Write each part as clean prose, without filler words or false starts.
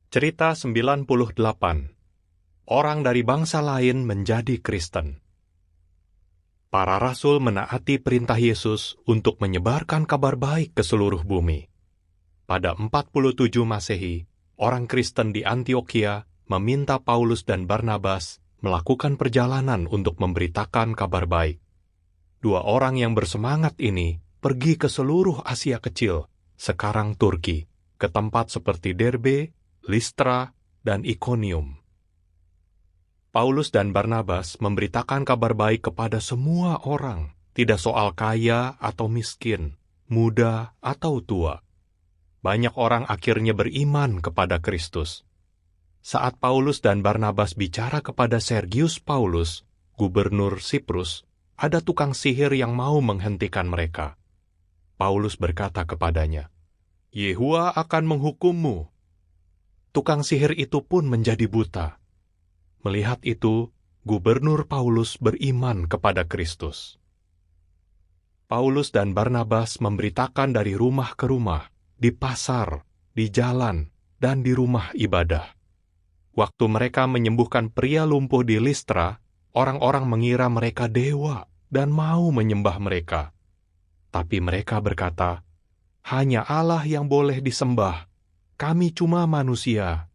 Cerita 98. Orang dari bangsa lain menjadi Kristen. Para rasul menaati perintah Yesus untuk menyebarkan kabar baik ke seluruh bumi. Pada 47 Masehi, orang Kristen di Antiokhia meminta Paulus dan Barnabas melakukan perjalanan untuk memberitakan kabar baik. Dua orang yang bersemangat ini pergi ke seluruh Asia Kecil, sekarang Turki, ke tempat seperti Derbe, Listra, dan Ikonium. Paulus dan Barnabas memberitakan kabar baik kepada semua orang, tidak soal kaya atau miskin, muda atau tua. Banyak orang akhirnya beriman kepada Kristus. Saat Paulus dan Barnabas bicara kepada Sergius Paulus, gubernur Siprus, ada tukang sihir yang mau menghentikan mereka. Paulus berkata kepadanya, "Yehua akan menghukummu." Tukang sihir itu pun menjadi buta. Melihat itu, Gubernur Paulus beriman kepada Kristus. Paulus dan Barnabas memberitakan dari rumah ke rumah, di pasar, di jalan, dan di rumah ibadah. Waktu mereka menyembuhkan pria lumpuh di Listra, orang-orang mengira mereka dewa dan mau menyembah mereka. Tapi mereka berkata, "Hanya Allah yang boleh disembah. Kami cuma manusia."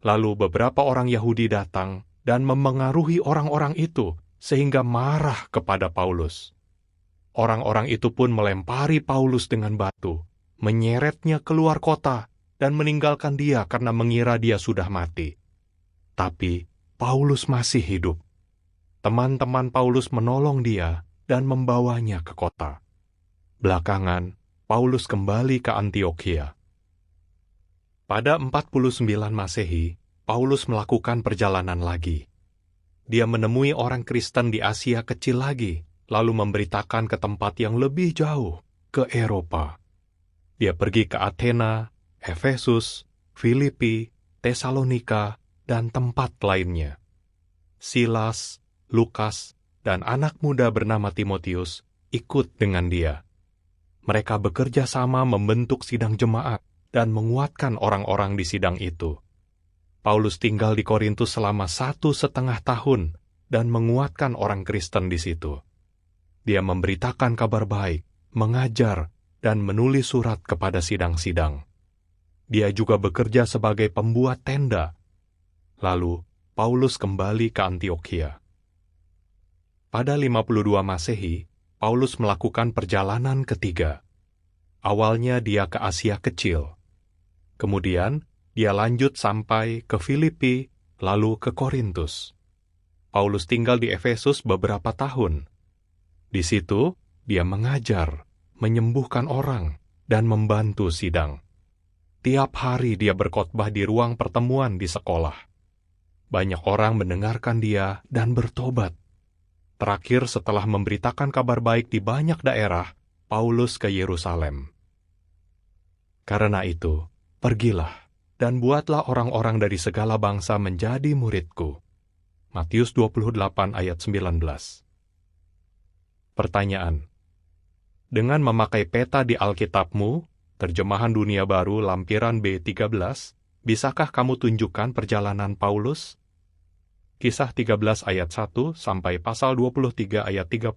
Lalu beberapa orang Yahudi datang dan memengaruhi orang-orang itu sehingga marah kepada Paulus. Orang-orang itu pun melempari Paulus dengan batu, menyeretnya keluar kota, dan meninggalkan dia karena mengira dia sudah mati. Tapi Paulus masih hidup. Teman-teman Paulus menolong dia dan membawanya ke kota. Belakangan, Paulus kembali ke Antiokhia. Pada 49 Masehi, Paulus melakukan perjalanan lagi. Dia menemui orang Kristen di Asia Kecil lagi, lalu memberitakan ke tempat yang lebih jauh, ke Eropa. Dia pergi ke Athena, Efesus, Filipi, Tesalonika, dan tempat lainnya. Silas, Lukas, dan anak muda bernama Timotius ikut dengan dia. Mereka bekerja sama membentuk sidang jemaat dan menguatkan orang-orang di sidang itu. Paulus tinggal di Korintus selama 1,5 tahun dan menguatkan orang Kristen di situ. Dia memberitakan kabar baik, mengajar, dan menulis surat kepada sidang-sidang. Dia juga bekerja sebagai pembuat tenda. Lalu, Paulus kembali ke Antiokhia. Pada 52 Masehi, Paulus melakukan perjalanan ketiga. Awalnya dia ke Asia Kecil. Kemudian, dia lanjut sampai ke Filipi, lalu ke Korintus. Paulus tinggal di Efesus beberapa tahun. Di situ, dia mengajar, menyembuhkan orang, dan membantu sidang. Tiap hari dia berkhotbah di ruang pertemuan di sekolah. Banyak orang mendengarkan dia dan bertobat. Terakhir, setelah memberitakan kabar baik di banyak daerah, Paulus ke Yerusalem. Karena itu, pergilah dan buatlah orang-orang dari segala bangsa menjadi muridku. Matius 28 ayat 19. Pertanyaan: dengan memakai peta di Alkitabmu, terjemahan Dunia Baru lampiran B13, bisakah kamu tunjukkan perjalanan Paulus? Kisah 13 ayat 1 sampai pasal 23 ayat 35.